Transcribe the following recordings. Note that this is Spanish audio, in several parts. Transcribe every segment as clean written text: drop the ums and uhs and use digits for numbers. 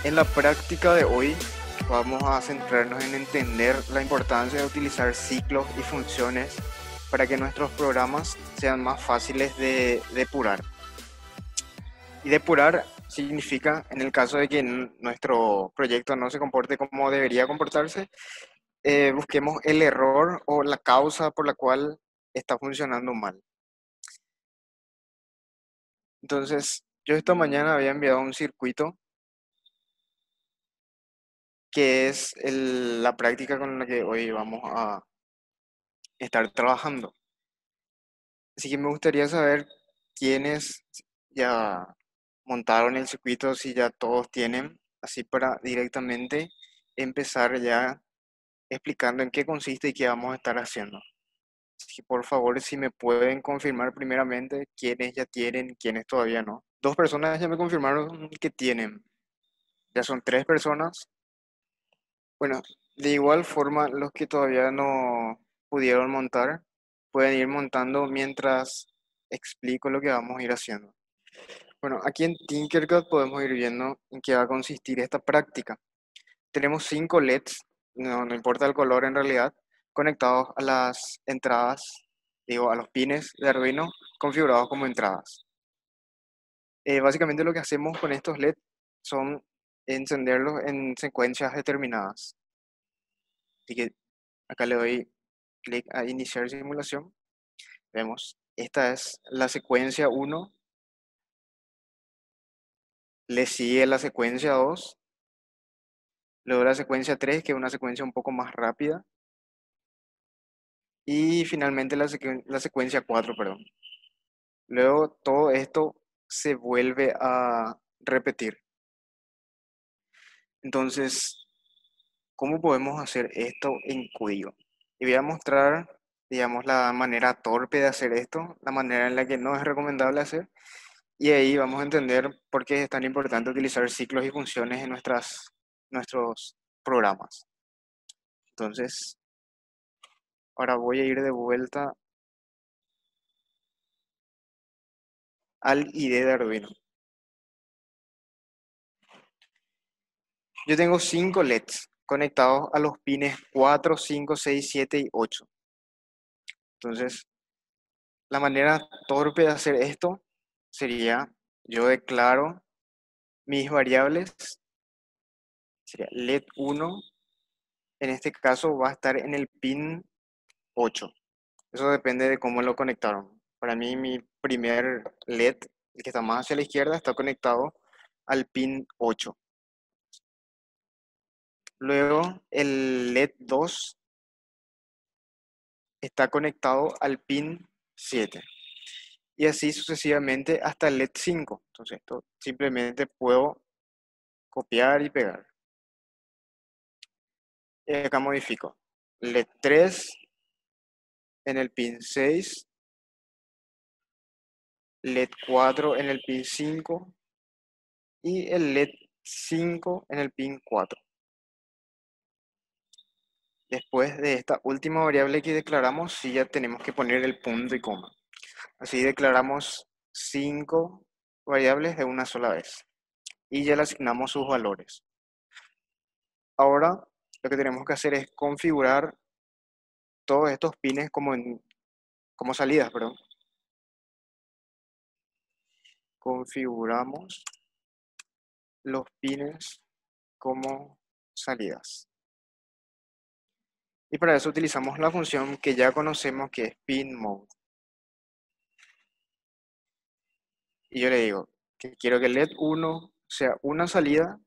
En la práctica de hoy vamos a centrarnos en entender la importancia de utilizar ciclos y funciones para que nuestros programas sean más fáciles de depurar. Y depurar significa, en el caso de que nuestro proyecto no se comporte como debería comportarse, busquemos el error o la causa por la cual está funcionando mal. Entonces, yo esta mañana había enviado un circuito que es la práctica con la que hoy vamos a estar trabajando. Así que me gustaría saber quiénes ya montaron el circuito, si ya todos tienen, así para directamente empezar ya explicando en qué consiste y qué vamos a estar haciendo. Así que por favor, si me pueden confirmar primeramente quiénes ya tienen, quiénes todavía no. Dos personas ya me confirmaron que tienen. Ya son tres personas. Bueno, de igual forma, los que todavía no pudieron montar, pueden ir montando mientras explico lo que vamos a ir haciendo. Bueno, aquí en Tinkercad podemos ir viendo en qué va a consistir esta práctica. Tenemos 5 LEDs, no importa el color en realidad, conectados a las entradas, digo, a los pines de Arduino configurados como entradas. Básicamente lo que hacemos con estos LEDs son encenderlos en secuencias determinadas. Así que acá le doy clic a iniciar simulación. Vemos, esta es la secuencia 1, le sigue la secuencia 2, luego la secuencia 3, que es una secuencia un poco más rápida, y finalmente la secuencia 4, perdón. Luego todo esto se vuelve a repetir. Entonces, ¿cómo podemos hacer esto en código? Y voy a mostrar, digamos, la manera torpe de hacer esto, la manera en la que no es recomendable hacer. Y ahí vamos a entender por qué es tan importante utilizar ciclos y funciones en nuestros programas. Entonces, ahora voy a ir de vuelta al ID de Arduino. Yo tengo 5 LEDs conectados a los pines 4, 5, 6, 7 y 8. Entonces, la manera torpe de hacer esto sería, yo declaro mis variables, sería LED 1, en este caso va a estar en el pin 8. Eso depende de cómo lo conectaron. Para mí, mi primer LED, el que está más hacia la izquierda, está conectado al pin 8. Luego, el LED 2 está conectado al pin 7. Y así sucesivamente hasta el LED 5. Entonces, esto simplemente puedo copiar y pegar. Y acá modifico. LED 3 en el pin 6, LED 4 en el pin 5 y el LED 5 en el pin 4. Después de esta última variable que declaramos, sí ya tenemos que poner el punto y coma. Así declaramos 5 variables de una sola vez y ya le asignamos sus valores. Ahora lo que tenemos que hacer es configurar todos estos pines como salidas, perdón. Configuramos los pines como salidas. Y para eso utilizamos la función que ya conocemos, que es pinMode. Y yo le digo que quiero que LED 1 sea una salida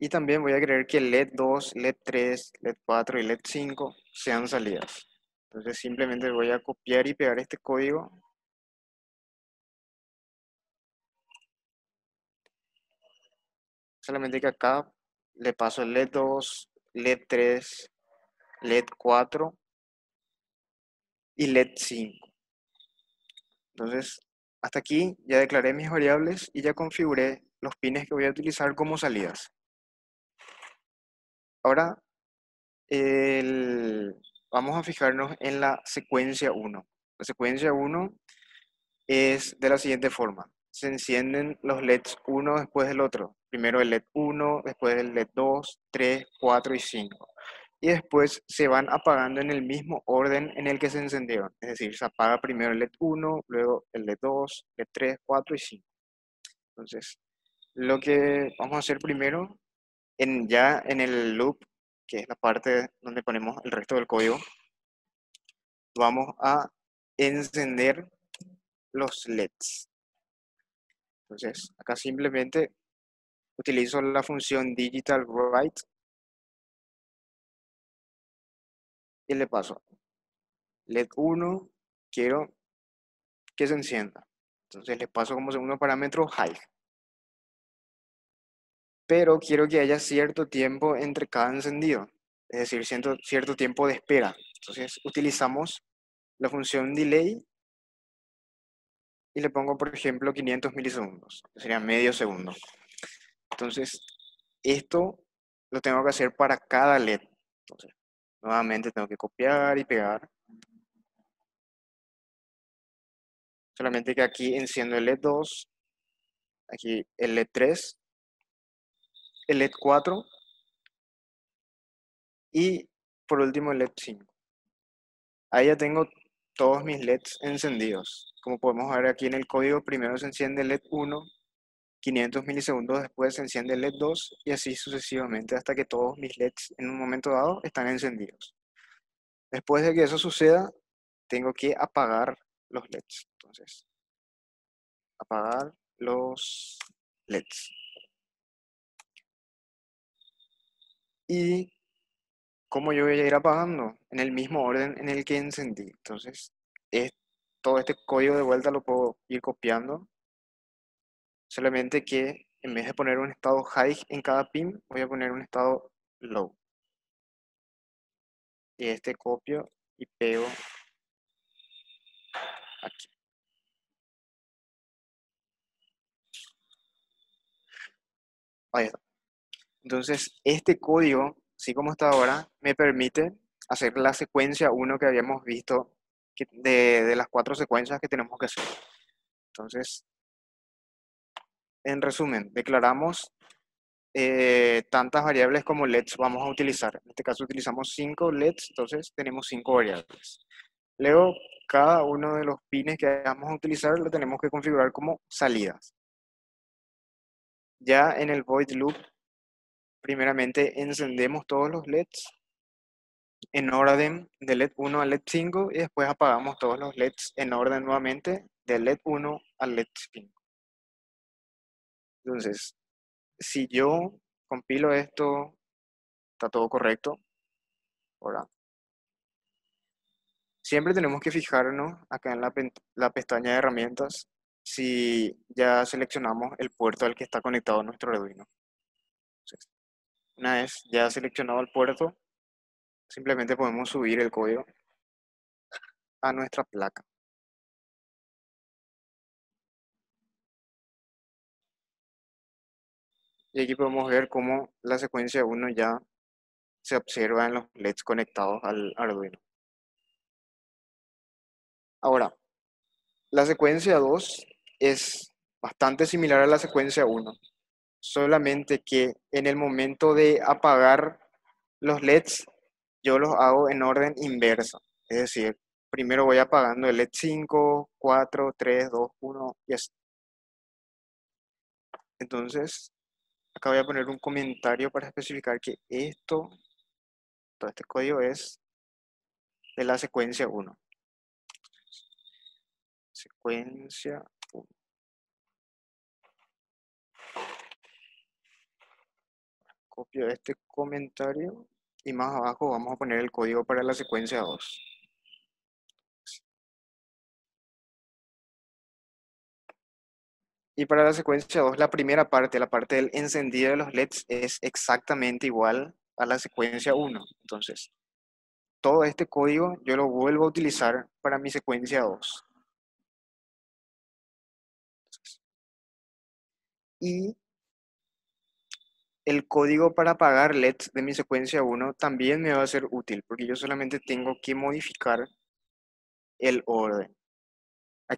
y también voy a querer que LED 2, LED 3, LED 4 y LED 5 sean salidas. Entonces simplemente voy a copiar y pegar este código. Solamente que acá le paso LED 2, LED 3, LED 4 y LED 5. Entonces, hasta aquí ya declaré mis variables y ya configuré los pines que voy a utilizar como salidas. Ahora vamos a fijarnos en la secuencia 1. La secuencia 1 es de la siguiente forma. se encienden los LEDs uno después del otro. Primero el LED 1, después el LED 2, 3, 4 y 5. Y después se van apagando en el mismo orden en el que se encendieron. Es decir, se apaga primero el LED 1, luego el LED 2, LED 3, 4 y 5. Entonces, lo que vamos a hacer primero, ya en el loop, que es la parte donde ponemos el resto del código, vamos a encender los LEDs. Entonces, acá simplemente utilizo la función digital write y le paso LED 1, quiero que se encienda. Entonces le paso como segundo parámetro high. Pero quiero que haya cierto tiempo entre cada encendido, es decir, cierto tiempo de espera. Entonces utilizamos la función delay y le pongo, por ejemplo, 500 milisegundos, que sería medio segundo. Entonces, esto lo tengo que hacer para cada LED. Entonces, nuevamente tengo que copiar y pegar. Solamente que aquí enciendo el LED 2, aquí el LED 3, el LED 4 y por último el LED 5. Ahí ya tengo todos mis LEDs encendidos. Como podemos ver aquí en el código, primero se enciende el LED 1, 500 milisegundos después se enciende el LED 2 y así sucesivamente hasta que todos mis LEDs en un momento dado están encendidos. Después de que eso suceda, tengo que apagar los LEDs. Entonces, apagar los LEDs. Y como yo voy a ir apagando en el mismo orden en el que encendí. Entonces, todo este código de vuelta lo puedo ir copiando. Solamente que en vez de poner un estado high en cada pin, voy a poner un estado low. Y este copio y pego aquí. Ahí está. Entonces, este código, así como está ahora, me permite hacer la secuencia 1 que habíamos visto de las 4 secuencias que tenemos que hacer. Entonces, en resumen, declaramos tantas variables como LEDs vamos a utilizar. En este caso utilizamos 5 LEDs, entonces tenemos 5 variables. Luego, cada uno de los pines que vamos a utilizar lo tenemos que configurar como salidas. Ya en el void loop, primeramente encendemos todos los LEDs en orden de LED 1 a LED 5 y después apagamos todos los LEDs en orden nuevamente de LED 1 a LED 5. Entonces, si yo compilo esto, está todo correcto. Ahora, siempre tenemos que fijarnos acá en la pestaña de herramientas si ya seleccionamos el puerto al que está conectado nuestro Arduino. Entonces, una vez ya seleccionado el puerto, simplemente podemos subir el código a nuestra placa. Y aquí podemos ver cómo la secuencia 1 ya se observa en los LEDs conectados al Arduino. Ahora, la secuencia 2 es bastante similar a la secuencia 1, solamente que en el momento de apagar los LEDs, yo los hago en orden inversa. Es decir, primero voy apagando el LED 5, 4, 3, 2, 1 y así. Entonces, acá voy a poner un comentario para especificar que todo este código es de la secuencia 1. Secuencia 1. Copio este comentario y más abajo vamos a poner el código para la secuencia 2. Y para la secuencia 2, la primera parte, la parte del encendido de los LEDs, es exactamente igual a la secuencia 1. Entonces, todo este código yo lo vuelvo a utilizar para mi secuencia 2. Y el código para apagar LEDs de mi secuencia 1 también me va a ser útil, porque yo solamente tengo que modificar el orden.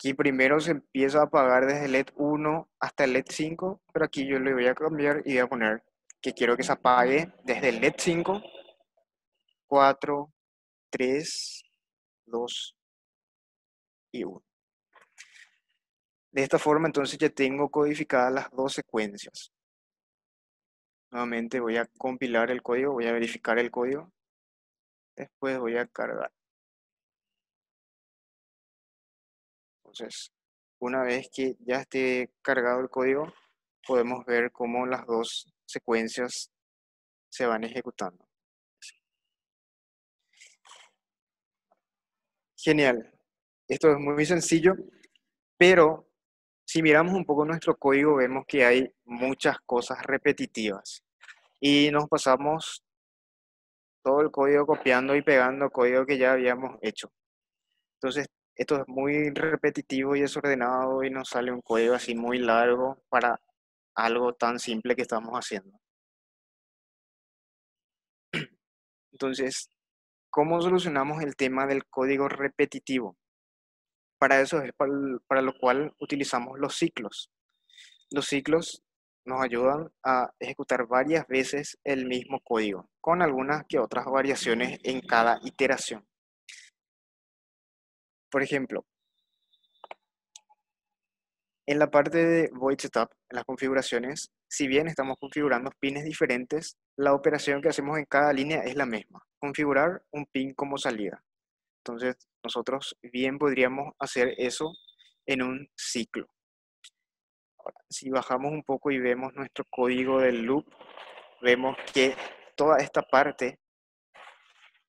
Aquí primero se empieza a apagar desde el LED 1 hasta el LED 5, pero aquí yo le voy a cambiar y voy a poner que quiero que se apague desde el LED 5, 4, 3, 2 y 1. De esta forma entonces ya tengo codificadas las dos secuencias. Nuevamente voy a compilar el código, voy a verificar el código, después voy a cargar. Entonces, una vez que ya esté cargado el código, podemos ver cómo las dos secuencias se van ejecutando. Genial. Esto es muy sencillo, pero si miramos un poco nuestro código, vemos que hay muchas cosas repetitivas y nos pasamos todo el código copiando y pegando código que ya habíamos hecho. Entonces, esto es muy repetitivo y desordenado y nos sale un código así muy largo para algo tan simple que estamos haciendo. Entonces, ¿cómo solucionamos el tema del código repetitivo? Para eso es para lo cual utilizamos los ciclos. Los ciclos nos ayudan a ejecutar varias veces el mismo código, con algunas que otras variaciones en cada iteración. Por ejemplo, en la parte de void setup, en las configuraciones, si bien estamos configurando pines diferentes, la operación que hacemos en cada línea es la misma, configurar un pin como salida. Entonces, nosotros bien podríamos hacer eso en un ciclo. Ahora, si bajamos un poco y vemos nuestro código del loop, vemos que toda esta parte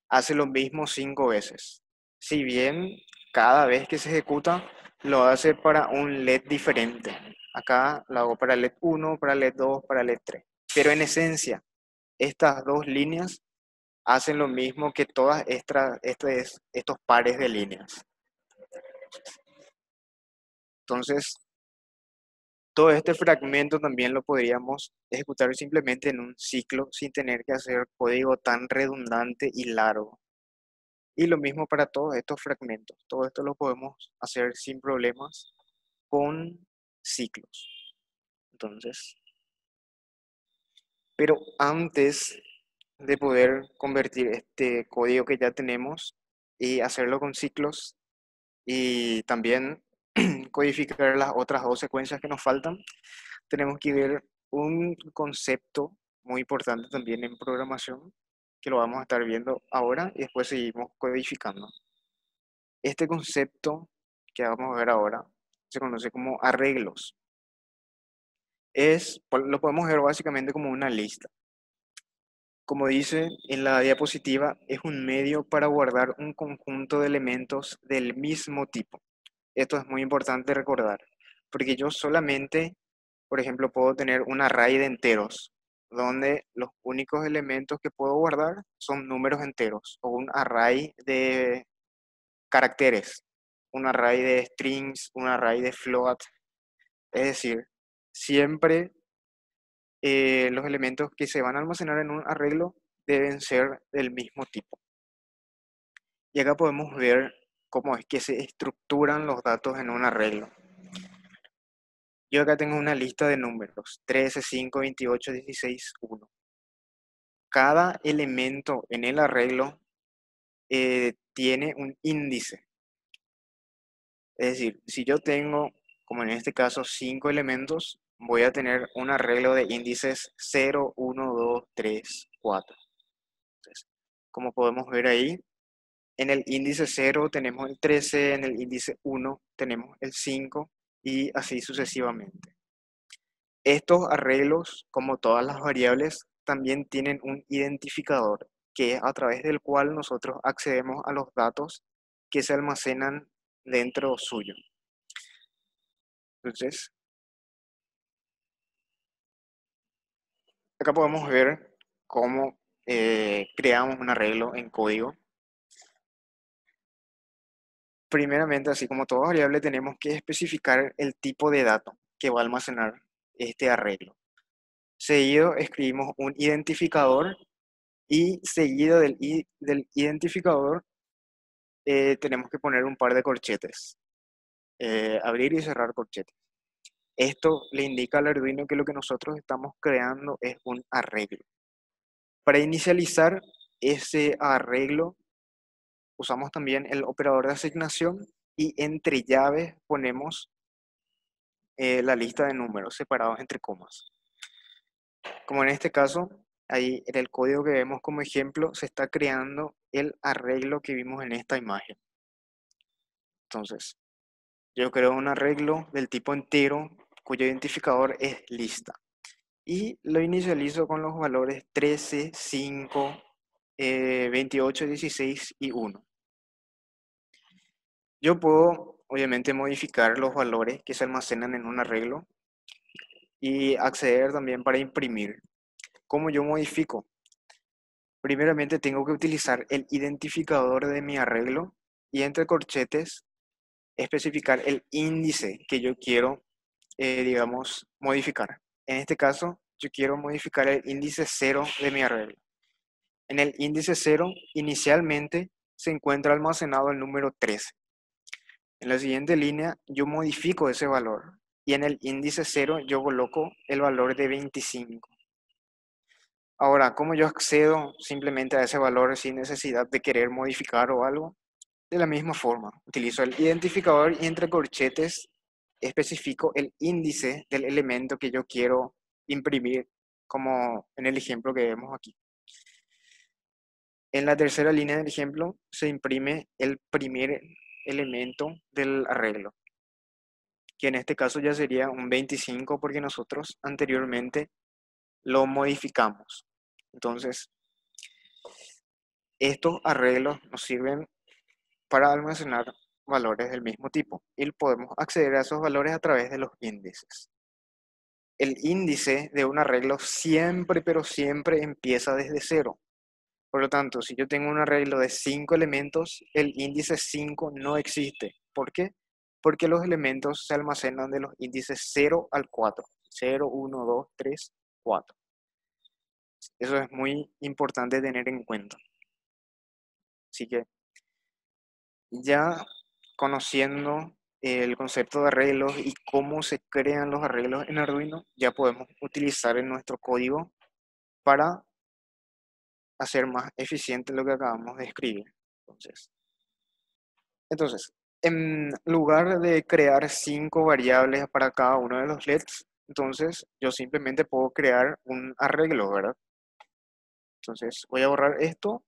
hace lo mismo 5 veces. Si bien cada vez que se ejecuta lo hace para un LED diferente. Acá lo hago para LED 1, para LED 2, para LED 3. Pero en esencia, estas dos líneas hacen lo mismo que todas estos pares de líneas. Entonces, todo este fragmento también lo podríamos ejecutar simplemente en un ciclo sin tener que hacer código tan redundante y largo. Y lo mismo para todos estos fragmentos. Todo esto lo podemos hacer sin problemas con ciclos. Entonces, pero antes de poder convertir este código que ya tenemos y hacerlo con ciclos y también codificar las otras dos secuencias que nos faltan, tenemos que ver un concepto muy importante también en programación, que lo vamos a estar viendo ahora y después seguimos codificando. Este concepto que vamos a ver ahora se conoce como arreglos. Lo podemos ver básicamente como una lista. Como dice en la diapositiva, es un medio para guardar un conjunto de elementos del mismo tipo. Esto es muy importante recordar, porque yo solamente, por ejemplo, puedo tener un array de enteros, donde los únicos elementos que puedo guardar son números enteros, o un array de caracteres, un array de strings, un array de float. Es decir, siempre los elementos que se van a almacenar en un arreglo deben ser del mismo tipo. Y acá podemos ver cómo es que se estructuran los datos en un arreglo. Yo acá tengo una lista de números, 13, 5, 28, 16, 1. Cada elemento en el arreglo tiene un índice. Es decir, si yo tengo, como en este caso, 5 elementos, voy a tener un arreglo de índices 0, 1, 2, 3, 4. Entonces, como podemos ver ahí, en el índice 0 tenemos el 13, en el índice 1 tenemos el 5 y así sucesivamente. Estos arreglos, como todas las variables, también tienen un identificador, que es a través del cual nosotros accedemos a los datos que se almacenan dentro suyo. Entonces, acá podemos ver cómo creamos un arreglo en código. Primeramente, así como toda variable, tenemos que especificar el tipo de dato que va a almacenar este arreglo. Seguido escribimos un identificador y seguido del identificador tenemos que poner un par de corchetes. abrir y cerrar corchetes. Esto le indica al Arduino que lo que nosotros estamos creando es un arreglo. Para inicializar ese arreglo, usamos también el operador de asignación y entre llaves ponemos la lista de números separados entre comas. Como en este caso, ahí en el código que vemos como ejemplo, se está creando el arreglo que vimos en esta imagen. Entonces, yo creo un arreglo del tipo entero cuyo identificador es lista. Y lo inicializo con los valores 13, 5, 28, 16 y 1. Yo puedo, obviamente, modificar los valores que se almacenan en un arreglo y acceder también para imprimir. ¿Cómo yo modifico? Primeramente tengo que utilizar el identificador de mi arreglo y entre corchetes especificar el índice que yo quiero, digamos, modificar. En este caso, yo quiero modificar el índice 0 de mi arreglo. En el índice 0, inicialmente se encuentra almacenado el número 13. En la siguiente línea, yo modifico ese valor y en el índice 0 yo coloco el valor de 25. Ahora, ¿cómo yo accedo simplemente a ese valor sin necesidad de querer modificar o algo? De la misma forma, utilizo el identificador y entre corchetes especifico el índice del elemento que yo quiero imprimir, como en el ejemplo que vemos aquí. En la tercera línea del ejemplo se imprime el primer elemento del arreglo, que en este caso ya sería un 25 porque nosotros anteriormente lo modificamos. Entonces, estos arreglos nos sirven para almacenar valores del mismo tipo y podemos acceder a esos valores a través de los índices. El índice de un arreglo siempre, pero siempre empieza desde cero. Por lo tanto, si yo tengo un arreglo de 5 elementos, el índice 5 no existe. ¿Por qué? Porque los elementos se almacenan de los índices 0 al 4. 0, 1, 2, 3, 4. Eso es muy importante tener en cuenta. Así que ya conociendo el concepto de arreglos y cómo se crean los arreglos en Arduino, ya podemos utilizar en nuestro código para hacer más eficiente lo que acabamos de escribir. Entonces, en lugar de crear 5 variables para cada uno de los LEDs, entonces yo simplemente puedo crear un arreglo, ¿verdad? Entonces voy a borrar esto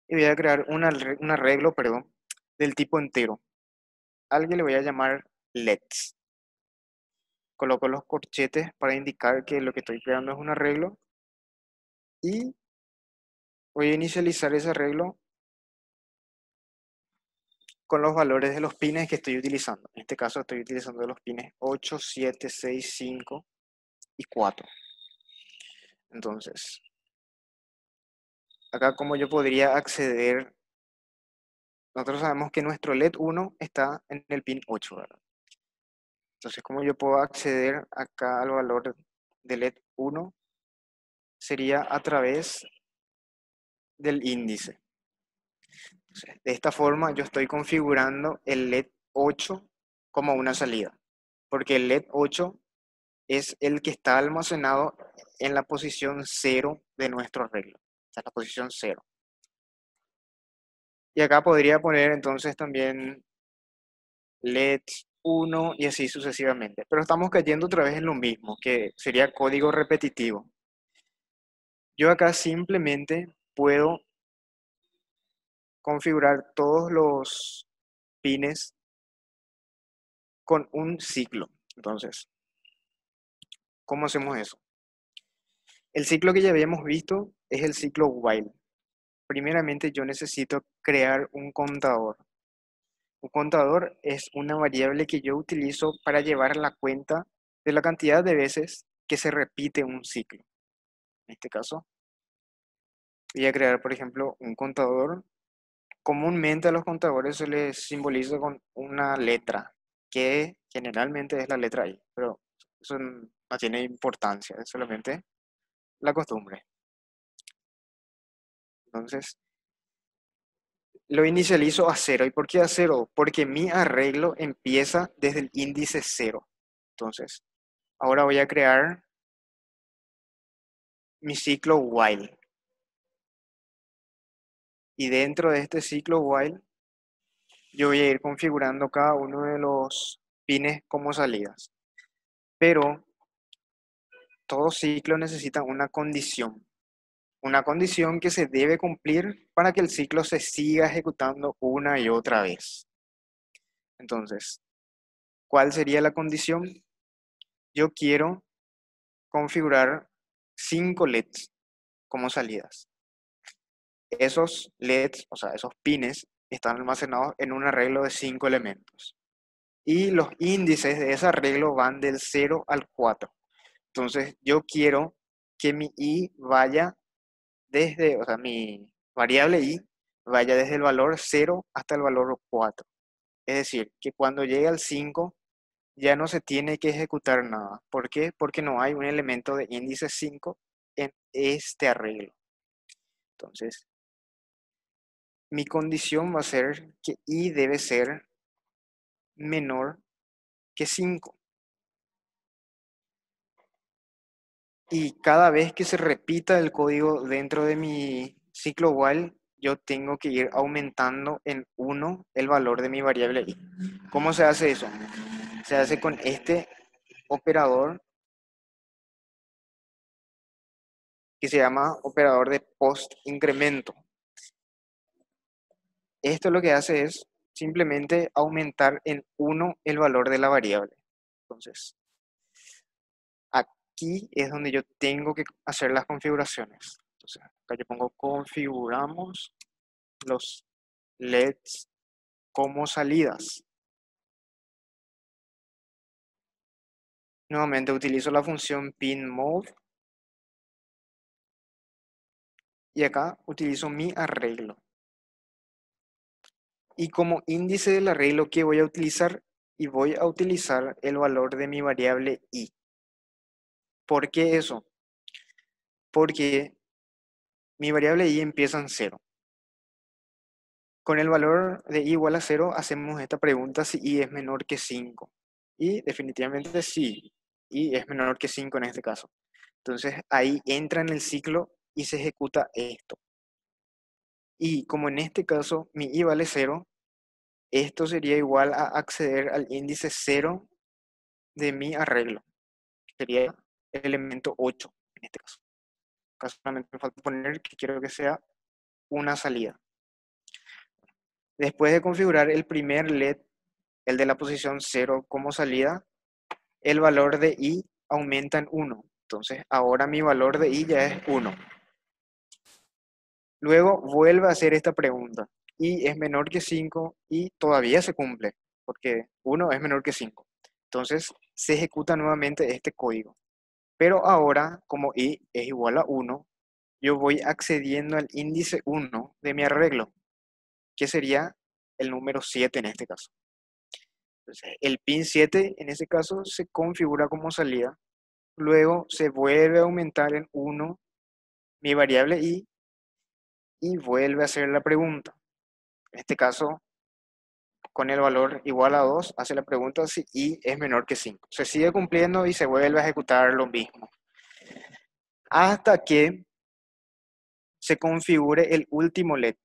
y voy a crear un arreglo, perdón, del tipo entero. Al que le voy a llamar LEDs. Coloco los corchetes para indicar que lo que estoy creando es un arreglo y voy a inicializar ese arreglo con los valores de los pines que estoy utilizando. En este caso estoy utilizando los pines 8, 7, 6, 5 y 4. Entonces, acá como yo podría acceder, nosotros sabemos que nuestro LED 1 está en el pin 8, ¿verdad? Entonces, como yo puedo acceder acá al valor de LED 1 sería a través del índice. Entonces, de esta forma yo estoy configurando el LED 8 como una salida, porque el LED 8 es el que está almacenado en la posición 0 de nuestro arreglo, o sea, la posición 0. Y acá podría poner entonces también LEDs 1 y así sucesivamente. Pero estamos cayendo otra vez en lo mismo, que sería código repetitivo. Yo acá simplemente puedo configurar todos los pines con un ciclo. Entonces, ¿cómo hacemos eso? El ciclo que ya habíamos visto es el ciclo while. Primeramente yo necesito crear un contador. Un contador es una variable que yo utilizo para llevar la cuenta de la cantidad de veces que se repite un ciclo. En este caso, voy a crear, por ejemplo, un contador. Comúnmente a los contadores se les simboliza con una letra, que generalmente es la letra I, pero eso no tiene importancia, es solamente la costumbre. Entonces, lo inicializo a cero. ¿Y por qué a cero? Porque mi arreglo empieza desde el índice cero. Entonces, ahora voy a crear mi ciclo while. Y dentro de este ciclo while, yo voy a ir configurando cada uno de los pines como salidas. Pero todo ciclo necesita una condición que se debe cumplir para que el ciclo se siga ejecutando una y otra vez. Entonces, ¿cuál sería la condición? Yo quiero configurar 5 LEDs como salidas. Esos LEDs, o sea, esos pines, están almacenados en un arreglo de 5 elementos. Y los índices de ese arreglo van del 0 al 4. Entonces, yo quiero que mi i vaya desde, o sea, mi variable i vaya desde el valor 0 hasta el valor 4. Es decir, que cuando llegue al 5 ya no se tiene que ejecutar nada. ¿Por qué? Porque no hay un elemento de índice 5 en este arreglo. Entonces, mi condición va a ser que i debe ser menor que 5. Y cada vez que se repita el código dentro de mi ciclo while, yo tengo que ir aumentando en 1 el valor de mi variable i. ¿Cómo se hace eso? Se hace con este operador que se llama operador de post incremento. Esto lo que hace es simplemente aumentar en 1 el valor de la variable. Entonces, aquí es donde yo tengo que hacer las configuraciones. Entonces, acá yo pongo configuramos los LEDs como salidas. Nuevamente utilizo la función pinMode y acá utilizo mi arreglo. Y como índice del arreglo que voy a utilizar, y voy a utilizar el valor de mi variable i. ¿Por qué eso? Porque mi variable i empieza en 0. Con el valor de i igual a 0 hacemos esta pregunta si i es menor que 5. Y definitivamente sí, i es menor que 5 en este caso. Entonces ahí entra en el ciclo y se ejecuta esto. Y como en este caso mi i vale 0, esto sería igual a acceder al índice 0 de mi arreglo. Sería el elemento 8 en este caso. Acá solamente me falta poner que quiero que sea una salida. Después de configurar el primer LED, el de la posición 0 como salida, el valor de i aumenta en 1. Entonces ahora mi valor de i ya es 1. Luego vuelve a hacer esta pregunta. I es menor que 5 y todavía se cumple, porque 1 es menor que 5. Entonces se ejecuta nuevamente este código. Pero ahora, como i es igual a 1, yo voy accediendo al índice 1 de mi arreglo, que sería el número 7 en este caso. Entonces, el pin 7 en este caso se configura como salida. Luego se vuelve a aumentar en 1 mi variable i y vuelve a hacer la pregunta. En este caso, con el valor igual a 2, hace la pregunta si i es menor que 5. Se sigue cumpliendo y se vuelve a ejecutar lo mismo. Hasta que se configure el último LED,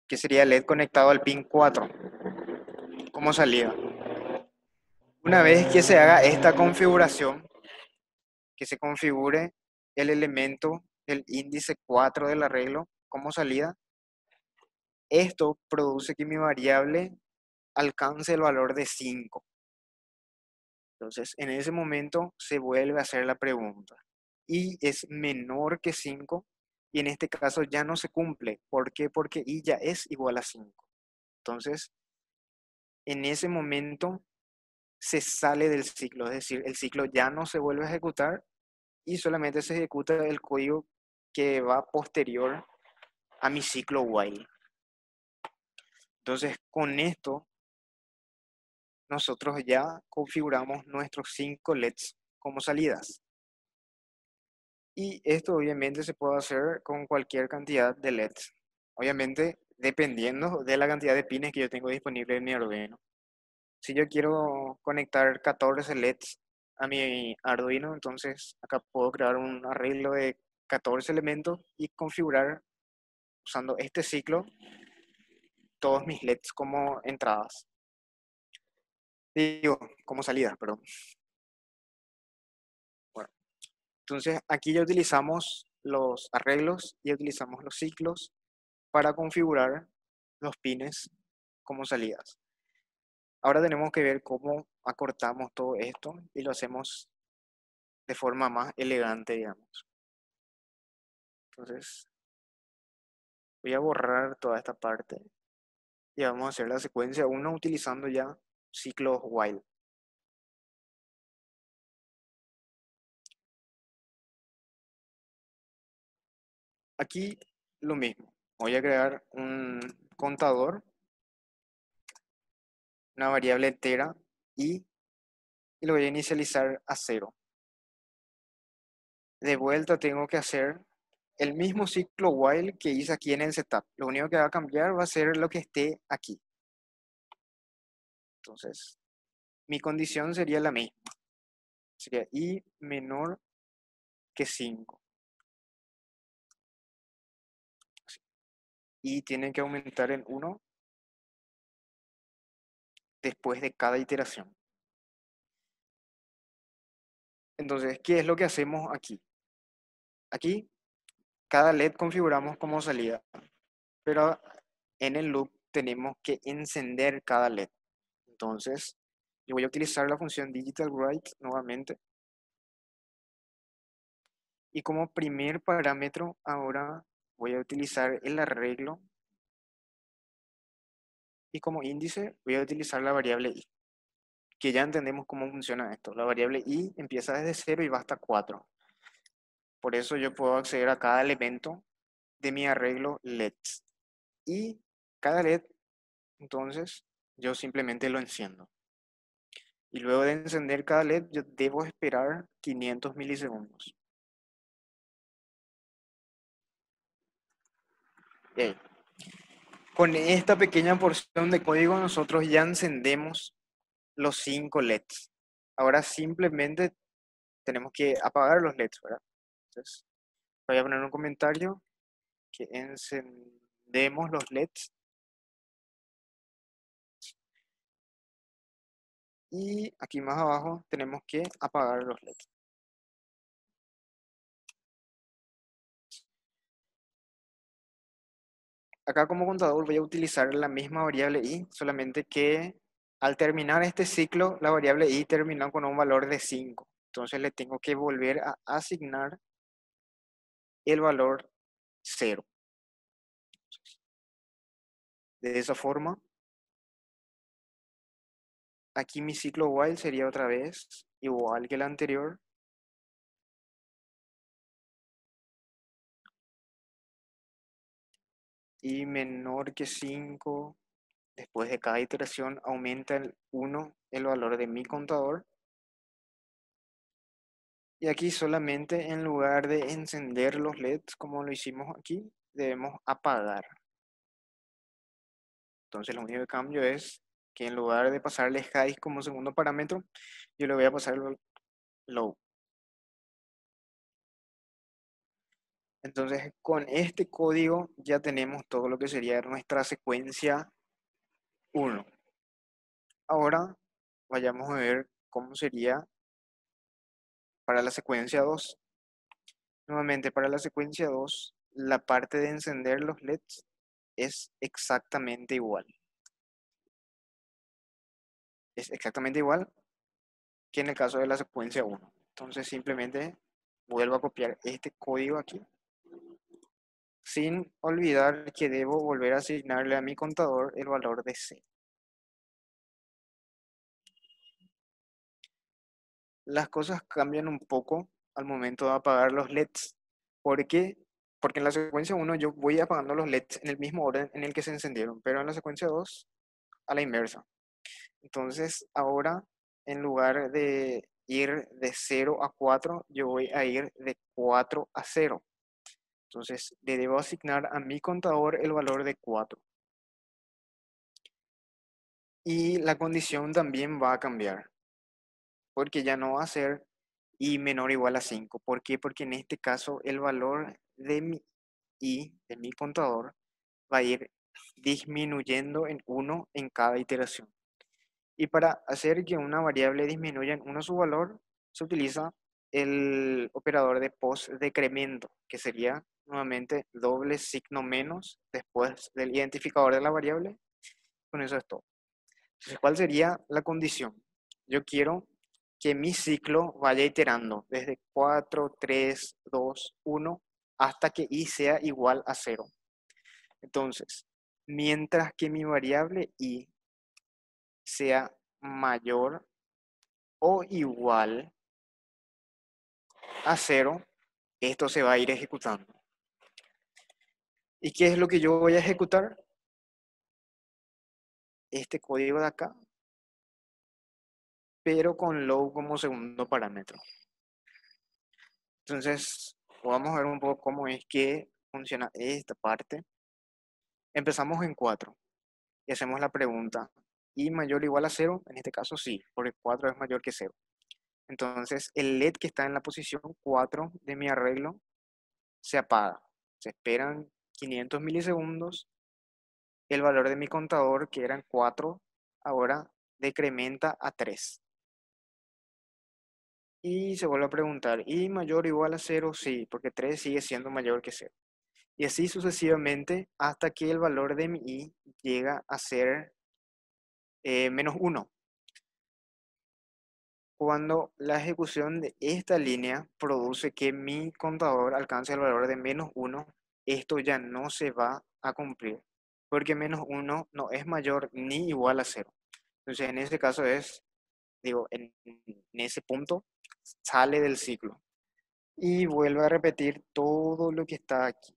que sería el LED conectado al pin 4 como salida. Una vez que se haga esta configuración, que se configure el elemento del índice 4 del arreglo como salida, esto produce que mi variable alcance el valor de 5. Entonces, en ese momento se vuelve a hacer la pregunta. I es menor que 5 y en este caso ya no se cumple. ¿Por qué? Porque i ya es igual a 5. Entonces, en ese momento se sale del ciclo, es decir, el ciclo ya no se vuelve a ejecutar y solamente se ejecuta el código que va posterior a mi ciclo while. Entonces, con esto, nosotros ya configuramos nuestros 5 LEDs como salidas. Y esto obviamente se puede hacer con cualquier cantidad de LEDs. Obviamente dependiendo de la cantidad de pines que yo tengo disponible en mi Arduino. Si yo quiero conectar 14 LEDs a mi Arduino, entonces acá puedo crear un arreglo de 14 elementos y configurar usando este ciclo todos mis LEDs como entradas. Digo, como salidas, perdón. Bueno, entonces aquí ya utilizamos los arreglos y utilizamos los ciclos para configurar los pines como salidas. Ahora tenemos que ver cómo acortamos todo esto y lo hacemos de forma más elegante, digamos. Entonces, voy a borrar toda esta parte y vamos a hacer la secuencia 1 utilizando ya ciclos while. Aquí lo mismo. Voy a crear un contador, una variable entera y lo voy a inicializar a 0. De vuelta tengo que hacer el mismo ciclo while que hice aquí en el setup. Lo único que va a cambiar va a ser lo que esté aquí. Entonces, mi condición sería la misma. Sería i menor que 5. Y tiene que aumentar en 1 después de cada iteración. Entonces, ¿qué es lo que hacemos aquí? Aquí, cada LED configuramos como salida, pero en el loop tenemos que encender cada LED. Entonces, yo voy a utilizar la función digitalWrite nuevamente. Y como primer parámetro, ahora voy a utilizar el arreglo. Y como índice, voy a utilizar la variable i, que ya entendemos cómo funciona esto. La variable i empieza desde 0 y va hasta 4. Por eso yo puedo acceder a cada elemento de mi arreglo LEDs. Y cada LED, entonces, yo simplemente lo enciendo. Y luego de encender cada LED, yo debo esperar 500 milisegundos. Bien. Con esta pequeña porción de código nosotros ya encendemos los 5 LEDs. Ahora simplemente tenemos que apagar los LEDs, ¿verdad? Entonces, voy a poner un comentario que encendemos los LEDs y aquí más abajo tenemos que apagar los LEDs. Acá como contador voy a utilizar la misma variable i, solamente que al terminar este ciclo, la variable i terminó con un valor de 5. Entonces le tengo que volver a asignar el valor 0. De esa forma, aquí mi ciclo while sería otra vez igual que el anterior. Y menor que 5. Después de cada iteración aumenta el 1 el valor de mi contador. Y aquí solamente en lugar de encender los LEDs como lo hicimos aquí, debemos apagar. Entonces lo único que cambio es que en lugar de pasarle high como segundo parámetro, yo le voy a pasar low. Entonces con este código ya tenemos todo lo que sería nuestra secuencia 1. Ahora vayamos a ver cómo sería para la secuencia 2. Nuevamente, para la secuencia 2, la parte de encender los LEDs es exactamente igual. Es exactamente igual que en el caso de la secuencia 1. Entonces simplemente vuelvo a copiar este código aquí, sin olvidar que debo volver a asignarle a mi contador el valor de C. Las cosas cambian un poco al momento de apagar los LEDs. ¿Por qué? Porque en la secuencia 1 yo voy apagando los LEDs en el mismo orden en el que se encendieron, pero en la secuencia 2 a la inversa. Entonces ahora en lugar de ir de 0 a 4, yo voy a ir de 4 a 0. Entonces le debo asignar a mi contador el valor de 4. Y la condición también va a cambiar, porque ya no va a ser i menor o igual a 5. ¿Por qué? Porque en este caso el valor de mi i, de mi contador, va a ir disminuyendo en uno en cada iteración. Y para hacer que una variable disminuya en uno su valor, se utiliza el operador de post-decremento, que sería nuevamente doble signo menos después del identificador de la variable. Con eso es todo. Entonces, ¿cuál sería la condición? Yo quiero que mi ciclo vaya iterando desde 4, 3, 2, 1 hasta que i sea igual a 0. Entonces, mientras que mi variable i sea mayor o igual a 0, esto se va a ir ejecutando. ¿Y qué es lo que yo voy a ejecutar? Este código de acá, pero con low como segundo parámetro. Entonces, vamos a ver un poco cómo es que funciona esta parte. Empezamos en 4 y hacemos la pregunta, ¿i mayor o igual a 0? En este caso sí, porque 4 es mayor que 0. Entonces, el LED que está en la posición 4 de mi arreglo se apaga. Se esperan 500 milisegundos. El valor de mi contador, que eran 4, ahora decrementa a 3. Y se vuelve a preguntar, ¿i mayor o igual a 0? Sí, porque 3 sigue siendo mayor que 0. Y así sucesivamente hasta que el valor de mi i llega a ser menos 1. Cuando la ejecución de esta línea produce que mi contador alcance el valor de menos 1, esto ya no se va a cumplir, porque menos 1 no es mayor ni igual a 0. Entonces, en ese caso en ese punto, sale del ciclo y vuelve a repetir todo lo que está aquí.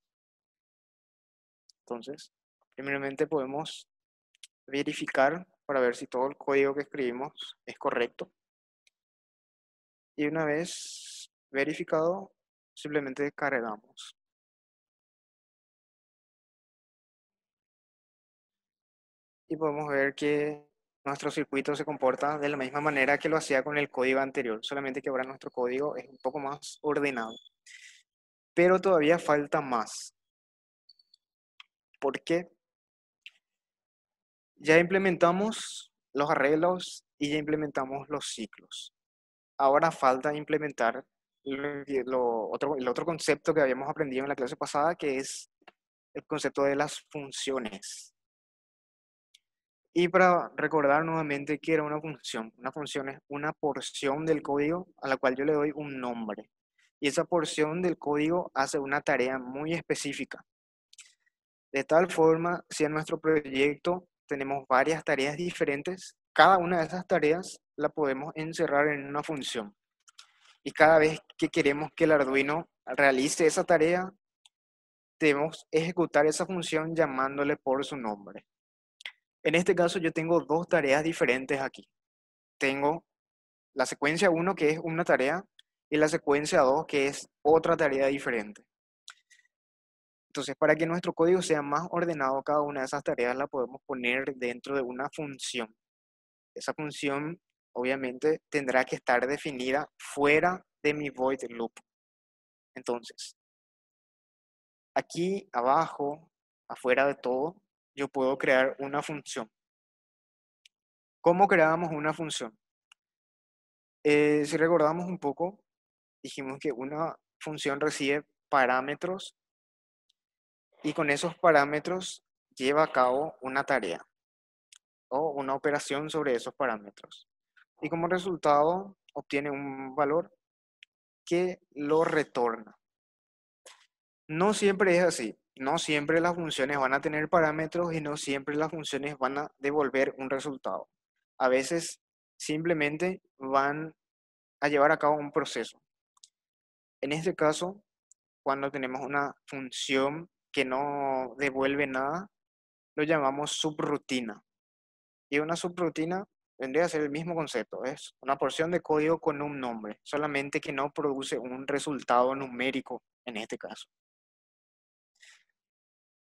Entonces, primeramente podemos verificar para ver si todo el código que escribimos es correcto. Y una vez verificado, simplemente cargamos. Y podemos ver que nuestro circuito se comporta de la misma manera que lo hacía con el código anterior, solamente que ahora nuestro código es un poco más ordenado. Pero todavía falta más. ¿Por qué? Ya implementamos los arreglos y ya implementamos los ciclos. Ahora falta implementar el otro concepto que habíamos aprendido en la clase pasada, que es el concepto de las funciones. Y para recordar nuevamente que era una función es una porción del código a la cual yo le doy un nombre. Y esa porción del código hace una tarea muy específica. De tal forma, si en nuestro proyecto tenemos varias tareas diferentes, cada una de esas tareas la podemos encerrar en una función. Y cada vez que queremos que el Arduino realice esa tarea, debemos ejecutar esa función llamándole por su nombre. En este caso yo tengo dos tareas diferentes aquí. Tengo la secuencia 1 que es una tarea y la secuencia 2 que es otra tarea diferente. Entonces, para que nuestro código sea más ordenado, cada una de esas tareas la podemos poner dentro de una función. Esa función, obviamente, tendrá que estar definida fuera de mi void loop. Entonces, aquí abajo, afuera de todo, yo puedo crear una función. ¿Cómo creamos una función? Si recordamos un poco, dijimos que una función recibe parámetros y con esos parámetros lleva a cabo una tarea o una operación sobre esos parámetros. Y como resultado obtiene un valor que lo retorna. No siempre es así. No siempre las funciones van a tener parámetros y no siempre las funciones van a devolver un resultado. A veces simplemente van a llevar a cabo un proceso. En este caso, cuando tenemos una función que no devuelve nada, lo llamamos subrutina. Y una subrutina vendría a ser el mismo concepto, es una porción de código con un nombre, solamente que no produce un resultado numérico en este caso.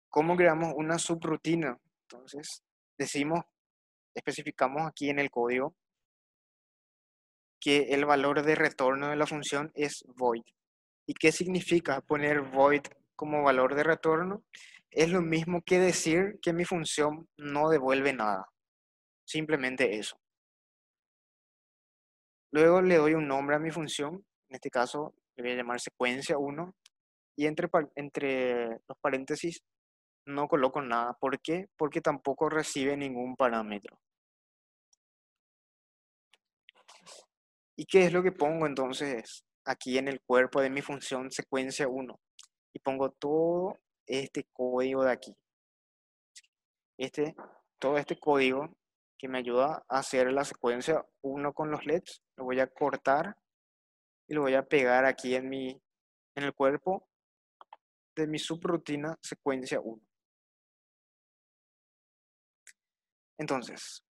¿Cómo creamos una subrutina? Entonces, decimos especificamos aquí en el código que el valor de retorno de la función es void. ¿Y qué significa poner void como valor de retorno? Es lo mismo que decir que mi función no devuelve nada. Simplemente eso. Luego le doy un nombre a mi función. En este caso le voy a llamar secuencia 1. Y entre los paréntesis no coloco nada. ¿Por qué? Porque tampoco recibe ningún parámetro. ¿Y qué es lo que pongo entonces aquí en el cuerpo de mi función secuencia 1? Y pongo todo este código de aquí. Todo este código que me ayuda a hacer la secuencia 1 con los LEDs, lo voy a cortar y lo voy a pegar aquí en el cuerpo de mi subrutina secuencia 1. Entonces,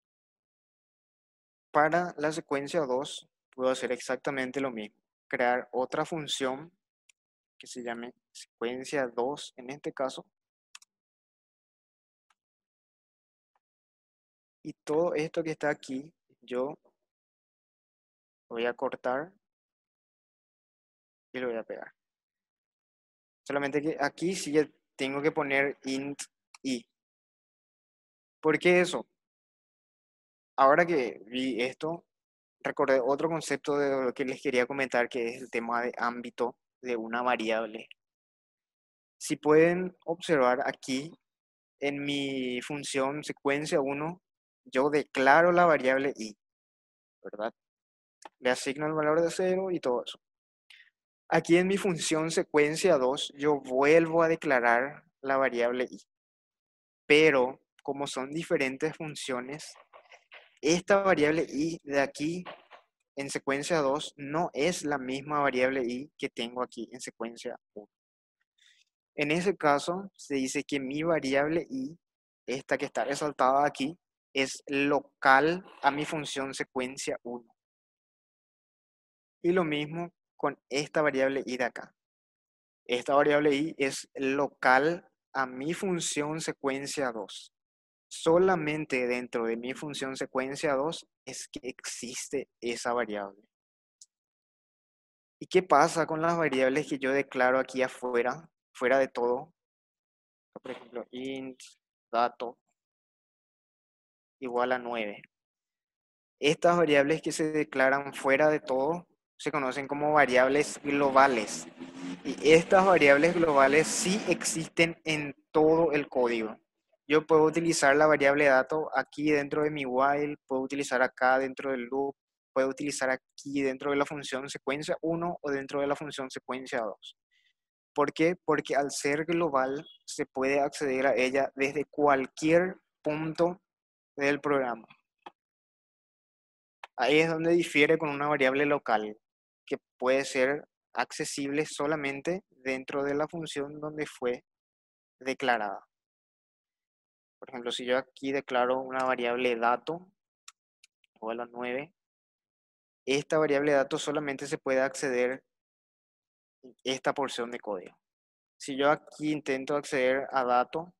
para la secuencia 2, puedo hacer exactamente lo mismo. Crear otra función que se llame secuencia 2 en este caso. Y todo esto que está aquí, yo voy a cortar y lo voy a pegar. Solamente que aquí sí ya tengo que poner int i. ¿Por qué eso? Ahora que vi esto, recordé otro concepto de lo que les quería comentar, que es el tema de ámbito de una variable. Si pueden observar aquí, en mi función secuencia 1, yo declaro la variable i, ¿verdad? Le asigno el valor de 0 y todo eso. Aquí en mi función secuencia 2, yo vuelvo a declarar la variable i. Pero, como son diferentes funciones, esta variable i de aquí en secuencia 2 no es la misma variable i que tengo aquí en secuencia 1. En ese caso, se dice que mi variable i, esta que está resaltada aquí, es local a mi función secuencia 1. Y lo mismo con esta variable i de acá. Esta variable i es local a mi función secuencia 2. Solamente dentro de mi función secuencia 2 es que existe esa variable. ¿Y qué pasa con las variables que yo declaro aquí afuera, fuera de todo? Por ejemplo, int dato igual a 9. Estas variables que se declaran fuera de todo se conocen como variables globales. Y estas variables globales sí existen en todo el código. Yo puedo utilizar la variable dato aquí dentro de mi while, puedo utilizar acá dentro del loop, puedo utilizar aquí dentro de la función secuencia 1 o dentro de la función secuencia 2. ¿Por qué? Porque al ser global se puede acceder a ella desde cualquier punto del programa. Ahí es donde difiere con una variable local, que puede ser accesible solamente dentro de la función donde fue declarada. Por ejemplo, si yo aquí declaro una variable dato igual a 9, esta variable dato solamente se puede acceder en esta porción de código. Si yo aquí intento acceder a dato,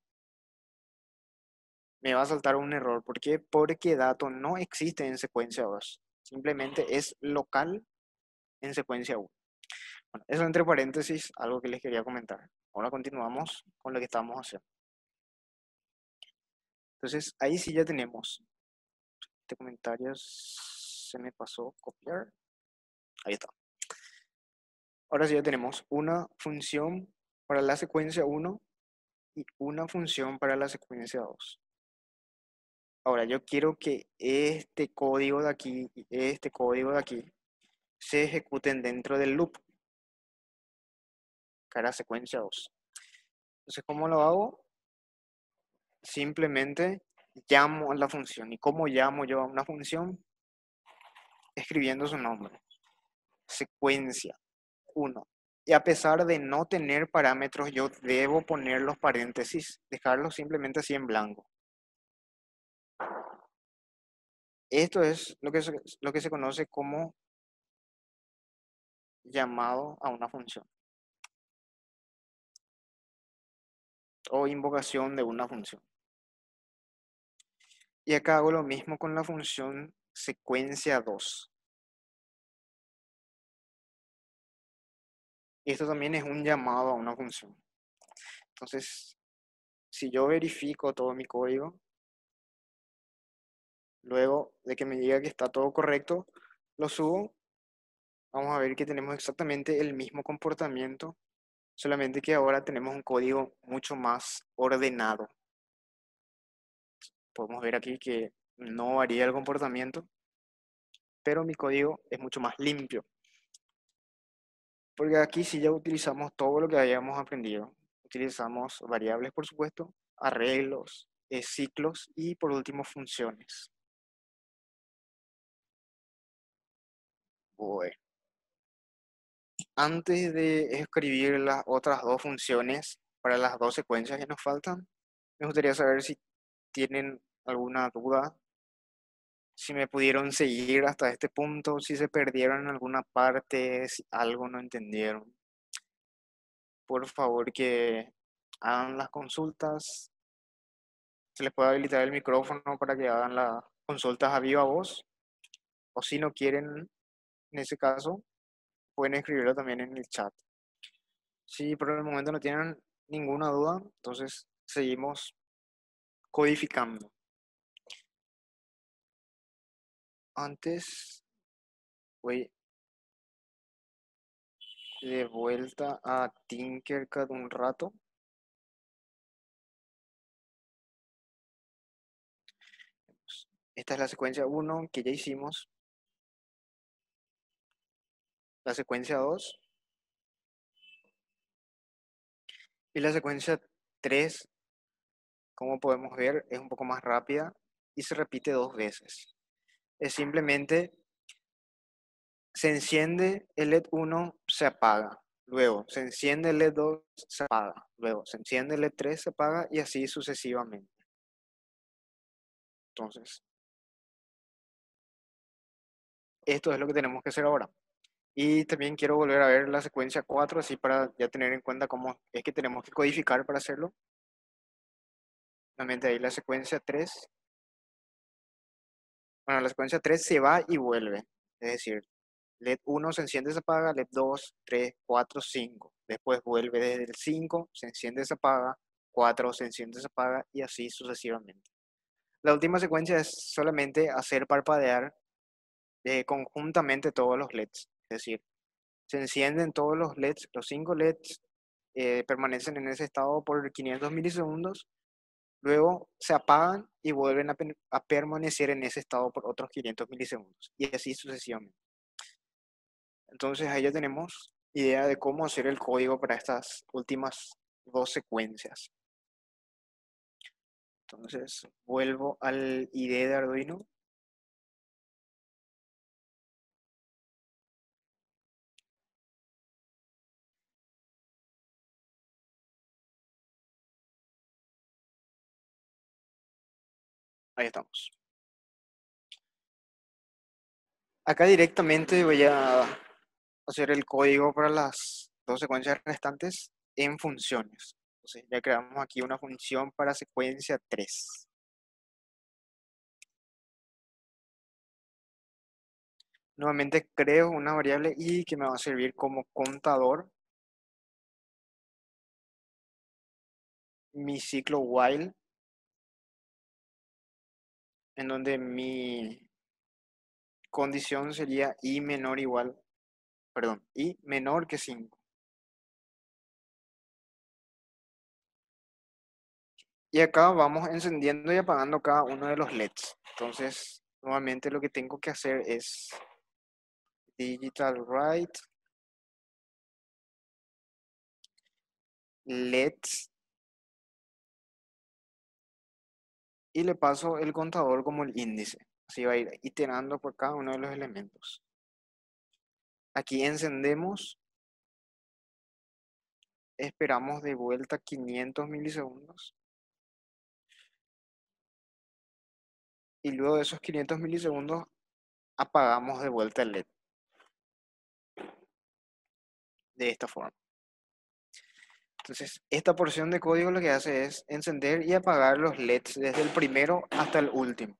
me va a saltar un error. ¿Por qué? Porque dato no existe en secuencia 2. Simplemente es local en secuencia 1. Bueno, eso entre paréntesis, algo que les quería comentar. Ahora continuamos con lo que estamos haciendo. Entonces, ahí sí ya tenemos. Este comentario se me pasó copiar. Ahí está. Ahora sí ya tenemos una función para la secuencia 1 y una función para la secuencia 2. Ahora, yo quiero que este código de aquí y este código de aquí se ejecuten dentro del loop, cara secuencia 2. Entonces, ¿cómo lo hago? Simplemente llamo a la función. ¿Y cómo llamo yo a una función? Escribiendo su nombre. Secuencia 1. Y a pesar de no tener parámetros, yo debo poner los paréntesis, dejarlos simplemente así en blanco. Esto es lo que se conoce como llamado a una función o invocación de una función. Y acá hago lo mismo con la función secuencia 2. Y esto también es un llamado a una función. Entonces, si yo verifico todo mi código, luego de que me diga que está todo correcto, lo subo. Vamos a ver que tenemos exactamente el mismo comportamiento, solamente que ahora tenemos un código mucho más ordenado. Podemos ver aquí que no varía el comportamiento, pero mi código es mucho más limpio. Porque aquí sí ya utilizamos todo lo que habíamos aprendido. Utilizamos variables, por supuesto, arreglos, ciclos y por último funciones. Bueno, antes de escribir las otras dos funciones para las dos secuencias que nos faltan, me gustaría saber si tienen alguna duda, si me pudieron seguir hasta este punto, si se perdieron en alguna parte, si algo no entendieron. Por favor que hagan las consultas. Se les puede habilitar el micrófono para que hagan las consultas a viva voz. O si no quieren, en ese caso, pueden escribirlo también en el chat. Si por el momento no tienen ninguna duda, entonces seguimos codificando. Antes voy de vuelta a Tinkercad un rato. Esta es la secuencia 1 que ya hicimos. La secuencia 2 y la secuencia 3, como podemos ver, es un poco más rápida y se repite dos veces. Es simplemente se enciende el LED 1, se apaga. Luego se enciende el LED 2, se apaga. Luego se enciende el LED 3, se apaga y así sucesivamente. Entonces, esto es lo que tenemos que hacer ahora. Y también quiero volver a ver la secuencia 4, así para ya tener en cuenta cómo es que tenemos que codificar para hacerlo. Nuevamente ahí la secuencia 3. Bueno, la secuencia 3 se va y vuelve. Es decir, LED 1 se enciende, se apaga, LED 2, 3, 4, 5. Después vuelve desde el 5, se enciende, se apaga, 4 se enciende, se apaga y así sucesivamente. La última secuencia es solamente hacer parpadear conjuntamente todos los LEDs. Es decir, se encienden todos los LEDs, los 5 LEDs permanecen en ese estado por 500 milisegundos, luego se apagan y vuelven a permanecer en ese estado por otros 500 milisegundos y así sucesivamente. Entonces ahí ya tenemos idea de cómo hacer el código para estas últimas dos secuencias. Entonces vuelvo al IDE de Arduino. Ahí estamos. Acá directamente voy a hacer el código para las dos secuencias restantes en funciones. Entonces ya creamos aquí una función para secuencia 3. Nuevamente creo una variable y que me va a servir como contador. Mi ciclo while, en donde mi condición sería i menor igual, perdón, i menor que 5. Y acá vamos encendiendo y apagando cada uno de los LEDs. Entonces, nuevamente lo que tengo que hacer es digital write LEDs y le paso el contador como el índice. Así va a ir iterando por cada uno de los elementos. Aquí encendemos, esperamos de vuelta 500 milisegundos. Y luego de esos 500 milisegundos apagamos de vuelta el LED. De esta forma. Entonces, esta porción de código lo que hace es encender y apagar los LEDs desde el primero hasta el último.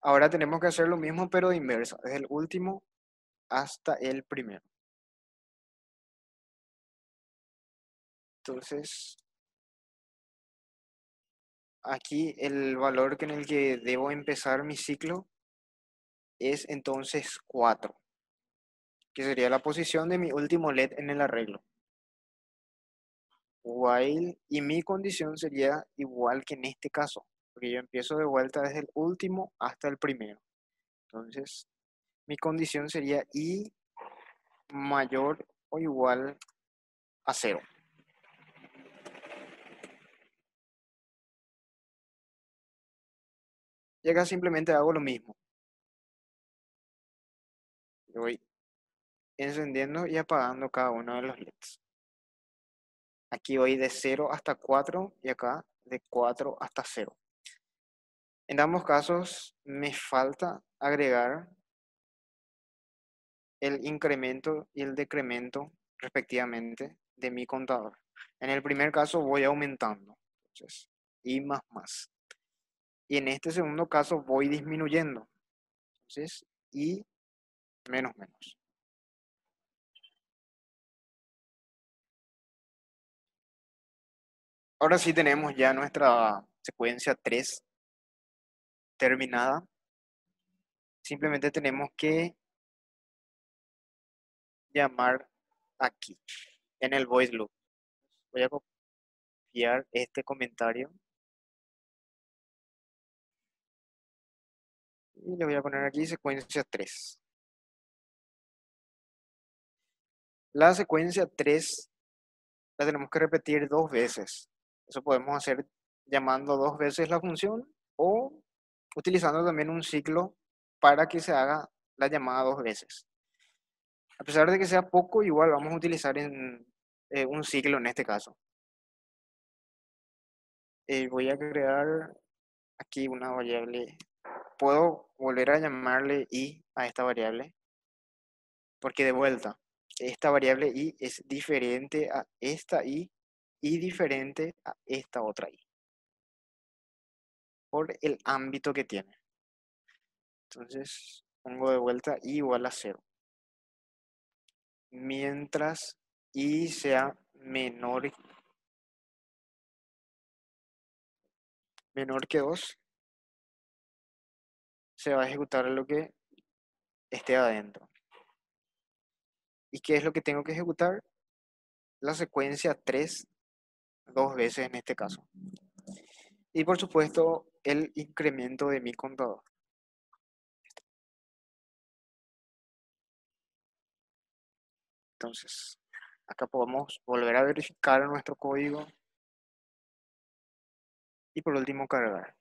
Ahora tenemos que hacer lo mismo, pero de inversa, desde el último hasta el primero. Entonces, aquí el valor en el que debo empezar mi ciclo es entonces 4, que sería la posición de mi último LED en el arreglo. While, y mi condición sería igual que en este caso, porque yo empiezo de vuelta desde el último hasta el primero. Entonces, mi condición sería i mayor o igual a 0. Y acá simplemente hago lo mismo. Yo voy encendiendo y apagando cada uno de los LEDs. Aquí voy de 0 hasta 4 y acá de 4 hasta 0. En ambos casos me falta agregar el incremento y el decremento respectivamente de mi contador. En el primer caso voy aumentando, entonces, y más. Y en este segundo caso voy disminuyendo, entonces, y menos. Ahora sí tenemos ya nuestra secuencia 3 terminada. Simplemente tenemos que llamar aquí, en el void loop. Voy a copiar este comentario y le voy a poner aquí secuencia 3. La secuencia 3 la tenemos que repetir 2 veces. Eso podemos hacer llamando 2 veces la función o utilizando también un ciclo para que se haga la llamada 2 veces. A pesar de que sea poco, igual vamos a utilizar un ciclo en este caso. Voy a crear aquí una variable. Puedo volver a llamarle i a esta variable, porque de vuelta, esta variable i es diferente a esta i y diferente a esta otra i, por el ámbito que tiene. Entonces, pongo de vuelta i igual a 0. Mientras i sea menor que 2, se va a ejecutar lo que esté adentro. ¿Y qué es lo que tengo que ejecutar? La secuencia 3 2 veces en este caso. Y por supuesto, el incremento de mi contador. Entonces, acá podemos volver a verificar nuestro código y por último cargar.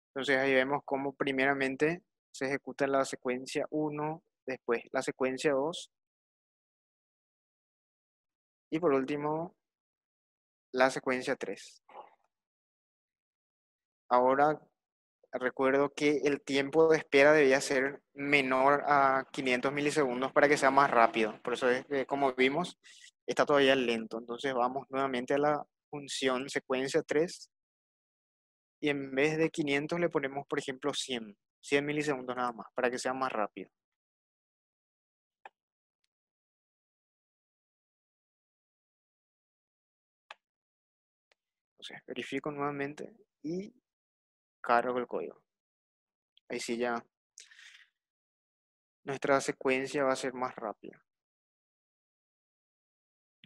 Entonces ahí vemos cómo primeramente se ejecuta la secuencia 1, después la secuencia 2 y por último la secuencia 3. Ahora recuerdo que el tiempo de espera debía ser menor a 500 milisegundos para que sea más rápido. Por eso es que, como vimos, está todavía lento. Entonces vamos nuevamente a la función secuencia 3 y en vez de 500 le ponemos, por ejemplo, 100 milisegundos nada más para que sea más rápido. Entonces verifico nuevamente y cargo el código. Ahí sí ya nuestra secuencia va a ser más rápida.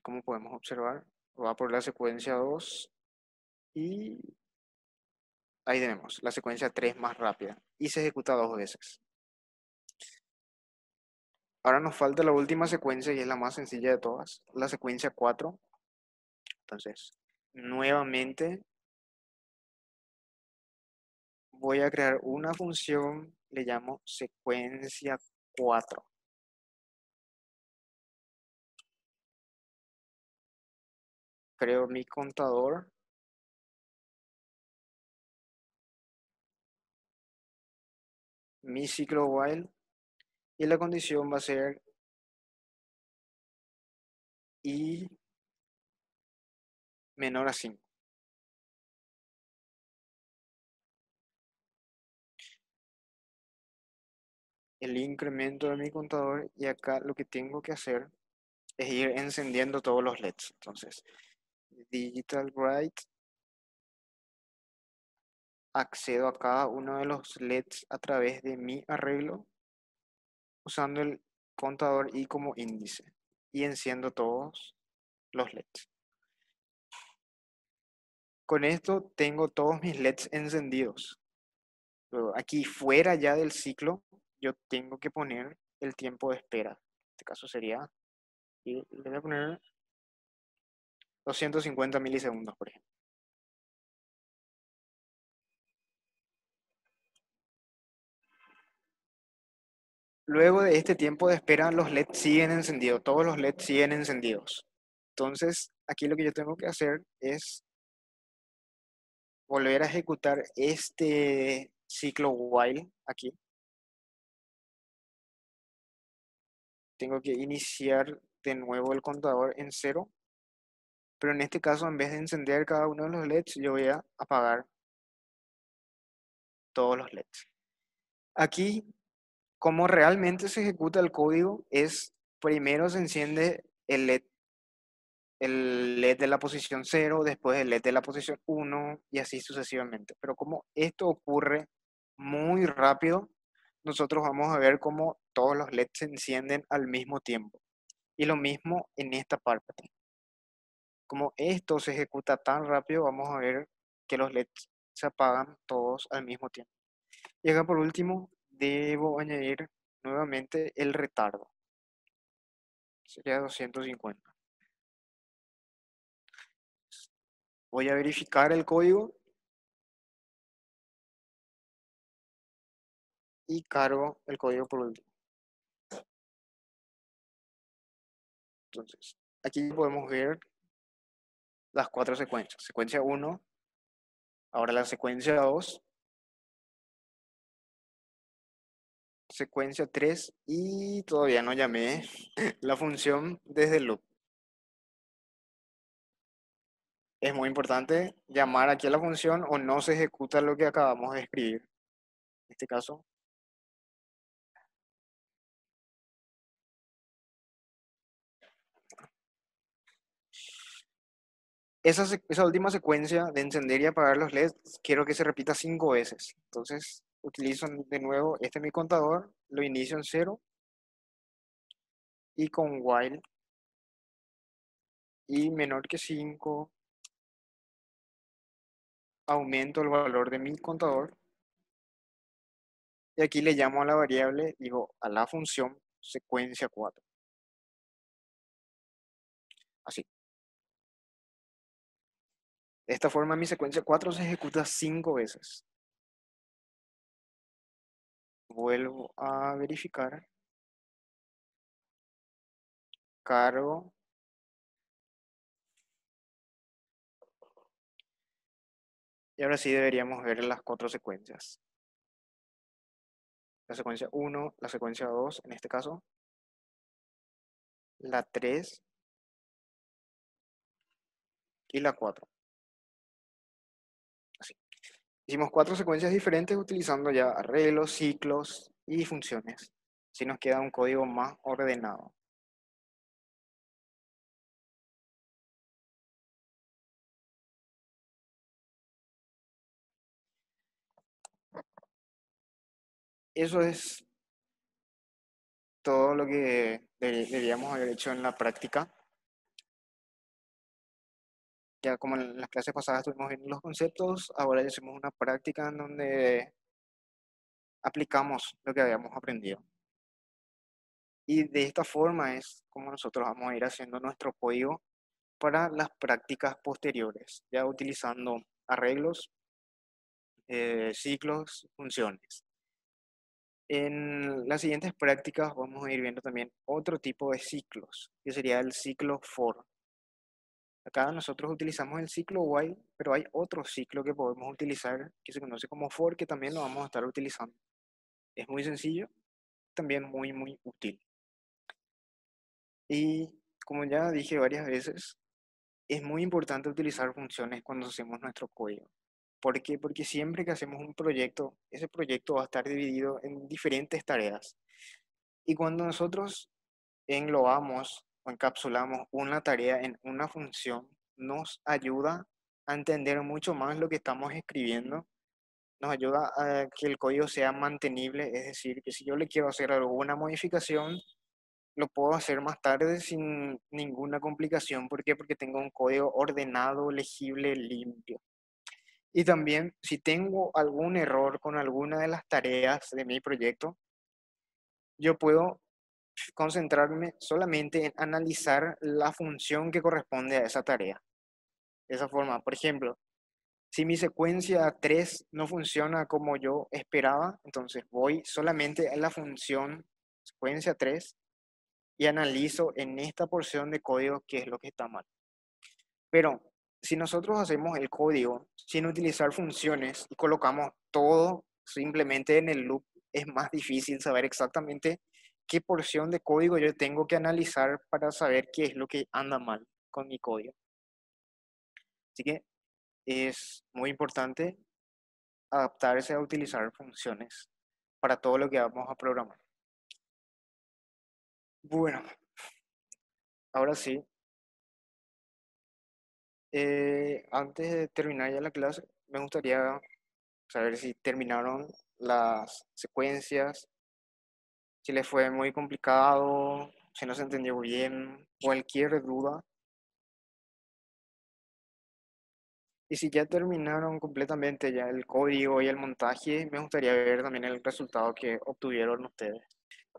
Como podemos observar, va por la secuencia 2 y ahí tenemos la secuencia 3 más rápida y se ejecuta 2 veces. Ahora nos falta la última secuencia y es la más sencilla de todas, la secuencia 4. Entonces, nuevamente voy a crear una función, le llamo secuencia 4. Creo mi contador. Mi ciclo while y la condición va a ser y menor a 5. El incremento de mi contador y acá lo que tengo que hacer es ir encendiendo todos los LEDs. Entonces, Digital Bright, accedo a cada uno de los LEDs a través de mi arreglo usando el contador y como índice y enciendo todos los LEDs. Con esto tengo todos mis LEDs encendidos. Luego, aquí fuera ya del ciclo, yo tengo que poner el tiempo de espera. En este caso sería, y le voy a poner 250 milisegundos, por ejemplo. Luego de este tiempo de espera, los LEDs siguen encendidos, todos los LEDs siguen encendidos. Entonces, aquí lo que yo tengo que hacer es volver a ejecutar este ciclo while aquí. Tengo que iniciar de nuevo el contador en cero, pero en este caso, en vez de encender cada uno de los LEDs, yo voy a apagar todos los LEDs. Aquí, como realmente se ejecuta el código, es primero se enciende el LED de la posición cero, después el LED de la posición uno y así sucesivamente. Pero como esto ocurre muy rápido, nosotros vamos a ver cómo todos los LEDs se encienden al mismo tiempo. Y lo mismo en esta parte. Como esto se ejecuta tan rápido, vamos a ver que los LEDs se apagan todos al mismo tiempo. Y acá por último, debo añadir nuevamente el retardo. Sería 250. Voy a verificar el código y cargo el código por último. Entonces, aquí podemos ver las cuatro secuencias. Secuencia uno, ahora la secuencia 2, secuencia 3 y todavía no llamé la función desde el loop. Es muy importante llamar aquí a la función o no se ejecuta lo que acabamos de escribir. En este caso, esa última secuencia de encender y apagar los LEDs, quiero que se repita 5 veces. Entonces, utilizo de nuevo este mi contador, lo inicio en cero y con while y menor que 5 aumento el valor de mi contador y aquí le llamo a la variable, digo a la función secuencia 4. Así. De esta forma mi secuencia 4 se ejecuta 5 veces. Vuelvo a verificar. Cargo. Y ahora sí deberíamos ver las cuatro secuencias. La secuencia 1, la secuencia 2 en este caso, la 3 y la 4. Así. Hicimos cuatro secuencias diferentes utilizando ya arreglos, ciclos y funciones. Así nos queda un código más ordenado. Eso es todo lo que deberíamos haber hecho en la práctica. Ya como en las clases pasadas estuvimos viendo los conceptos, ahora ya hacemos una práctica en donde aplicamos lo que habíamos aprendido. Y de esta forma es como nosotros vamos a ir haciendo nuestro código para las prácticas posteriores, ya utilizando arreglos, ciclos, funciones. En las siguientes prácticas vamos a ir viendo también otro tipo de ciclos, que sería el ciclo for. Acá nosotros utilizamos el ciclo while, pero hay otro ciclo que podemos utilizar que se conoce como for, que también lo vamos a estar utilizando. Es muy sencillo, también muy útil. Y como ya dije varias veces, es muy importante utilizar funciones cuando hacemos nuestro código. ¿Por qué? Porque siempre que hacemos un proyecto, ese proyecto va a estar dividido en diferentes tareas. Y cuando nosotros englobamos o encapsulamos una tarea en una función, nos ayuda a entender mucho más lo que estamos escribiendo, nos ayuda a que el código sea mantenible, es decir, que si yo le quiero hacer alguna modificación, lo puedo hacer más tarde sin ninguna complicación. ¿Por qué? Porque tengo un código ordenado, legible, limpio. Y también, si tengo algún error con alguna de las tareas de mi proyecto, yo puedo concentrarme solamente en analizar la función que corresponde a esa tarea. De esa forma, por ejemplo, si mi secuencia 3 no funciona como yo esperaba, entonces voy solamente a la función secuencia 3 y analizo en esta porción de código qué es lo que está mal. Pero si nosotros hacemos el código sin utilizar funciones y colocamos todo simplemente en el loop, es más difícil saber exactamente qué porción de código yo tengo que analizar para saber qué es lo que anda mal con mi código. Así que es muy importante adaptarse a utilizar funciones para todo lo que vamos a programar. Bueno, ahora sí, antes de terminar ya la clase, me gustaría saber si terminaron las secuencias, si les fue muy complicado, si no se entendió bien, cualquier duda. Y si ya terminaron completamente ya el código y el montaje, me gustaría ver también el resultado que obtuvieron ustedes.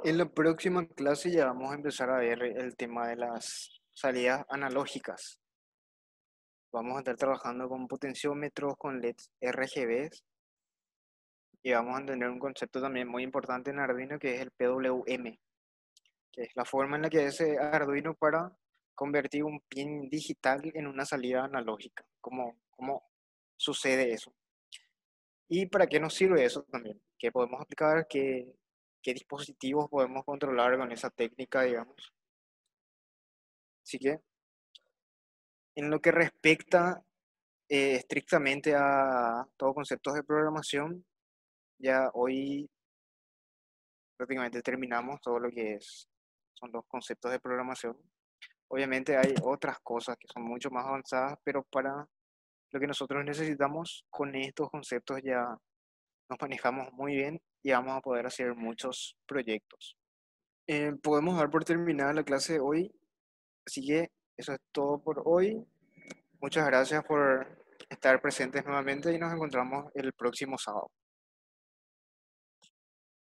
En la próxima clase ya vamos a empezar a ver el tema de las salidas analógicas. Vamos a estar trabajando con potenciómetros, con LEDs RGBs y vamos a tener un concepto también muy importante en Arduino que es el PWM, que es la forma en la que hace Arduino para convertir un pin digital en una salida analógica. ¿Cómo sucede eso? ¿Y para qué nos sirve eso también? ¿Qué podemos aplicar? ¿Qué dispositivos podemos controlar con esa técnica, digamos? Así que, en lo que respecta estrictamente a todos conceptos de programación, ya hoy prácticamente terminamos todo lo que son los conceptos de programación. Obviamente hay otras cosas que son mucho más avanzadas, pero para lo que nosotros necesitamos con estos conceptos ya nos manejamos muy bien y vamos a poder hacer muchos proyectos. Podemos dar por terminada la clase de hoy, así que eso es todo por hoy. Muchas gracias por estar presentes nuevamente y nos encontramos el próximo sábado.